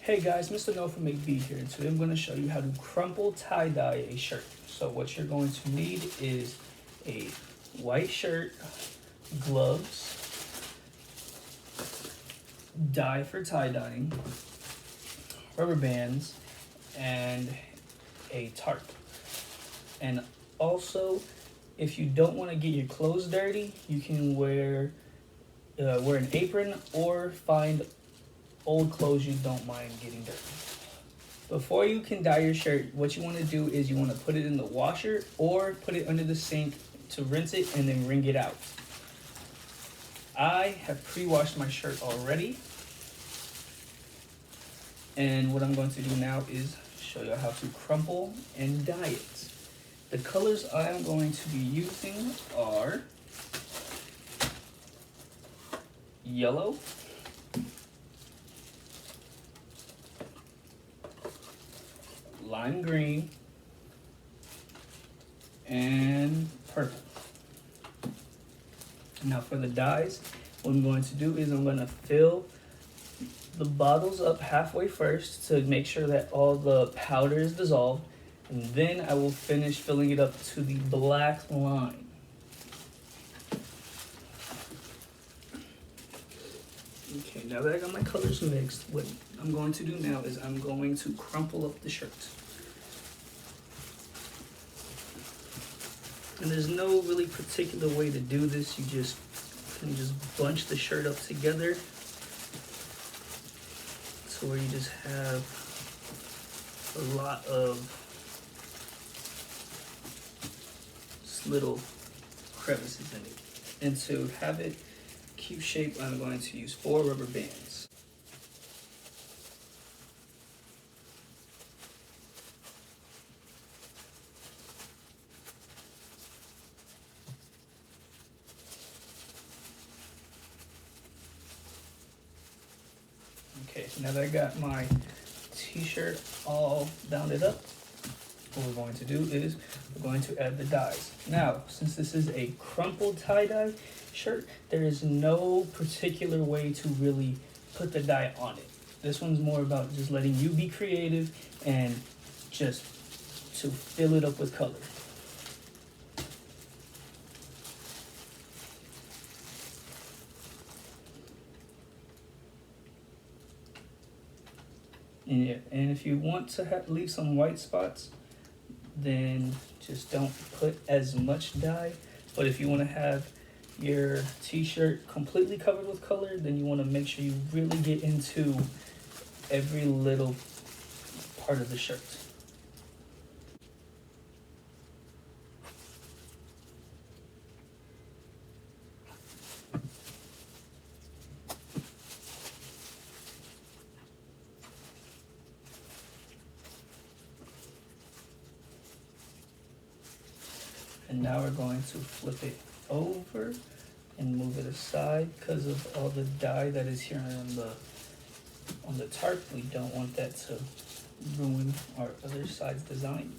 Hey guys, Mr. No from McBee here, and today I'm going to show you how to crumple tie dye a shirt. So what you're going to need is a white shirt, gloves, dye for tie dyeing, rubber bands, and a tarp. And also, if you don't want to get your clothes dirty, you can wear an apron or find old clothes you don't mind getting dirty. Before you can dye your shirt, what you want to do is you want to put it in the washer or put it under the sink to rinse it and then wring it out. I have pre-washed my shirt already, and what I'm going to do now is show you how to crumple and dye it. The colors I'm going to be using are yellow, lime green, and purple. Now for the dyes, what I'm going to do is I'm going to fill the bottles up halfway first to make sure that all the powder is dissolved, and then I will finish filling it up to the black line. Okay, now that I got my colors mixed, what I'm going to do now is I'm going to crumple up the shirt. And there's no really particular way to do this. You can just bunch the shirt up together to where you just have a lot of little crevices in it. And to have it keep shape, I'm going to use 4 rubber bands. Okay, so now that I got my t-shirt all bounded up, what we're going to do is we're going to add the dyes. Now, since this is a crumpled tie-dye shirt, there is no particular way to really put the dye on it. This one's more about just letting you be creative and just to fill it up with color. And if you want to leave some white spots, then just don't put as much dye. But if you want to have your t-shirt completely covered with color, then you want to make sure you really get into every little part of the shirt. And now we're going to flip it over and move it aside because of all the dye that is here on the tarp. We don't want that to ruin our other side's design.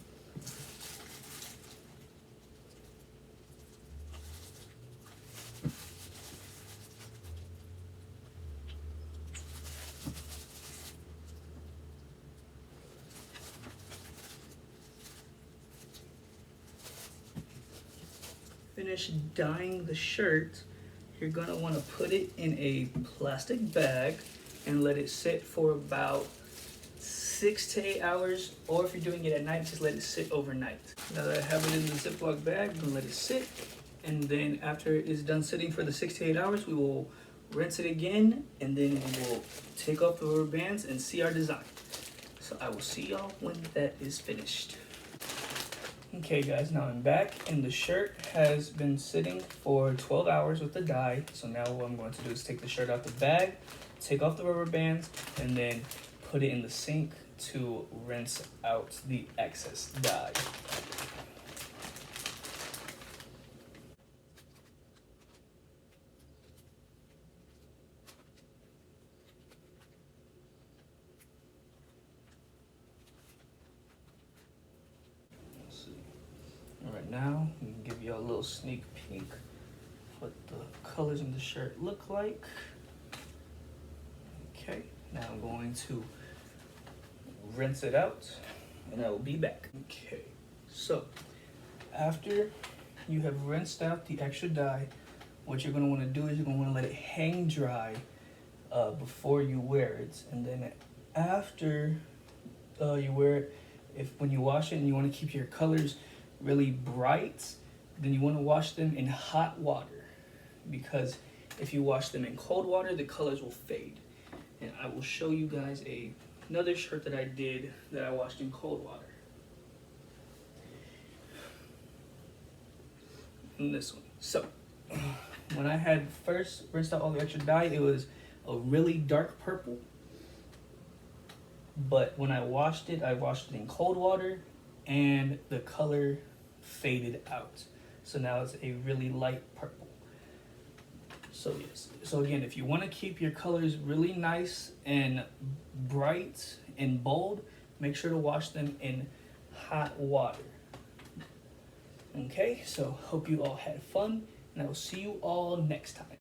Finish dyeing the shirt, you're going to want to put it in a plastic bag and let it sit for about 6 to 8 hours, or if you're doing it at night, just let it sit overnight. Now that I have it in the Ziploc bag, I'm going to let it sit, and then after it is done sitting for the 6 to 8 hours, we will rinse it again, and then we will take off the rubber bands and see our design. So I will see y'all when that is finished. Okay guys, now I'm back and the shirt has been sitting for 12 hours with the dye. So now what I'm going to do is take the shirt out the bag, take off the rubber bands, and then put it in the sink to rinse out the excess dye. Right now, I'm gonna give you a little sneak peek what the colors in the shirt look like. Okay, now I'm going to rinse it out and I will be back. Okay, so after you have rinsed out the extra dye, what you're gonna wanna do is you're gonna wanna let it hang dry before you wear it. And then after you wear it, when you wash it and you wanna keep your colors really bright, then you wanna wash them in hot water, because if you wash them in cold water, the colors will fade. And I will show you guys another shirt that I did that I washed in cold water. And this one. So, when I had first rinsed out all the extra dye, it was a really dark purple. But when I washed it in cold water and the color faded out. So now it's a really light purple. So yes, so again, if you want to keep your colors really nice and bright and bold, make sure to wash them in hot water. Okay, so hope you all had fun, and I will see you all next time.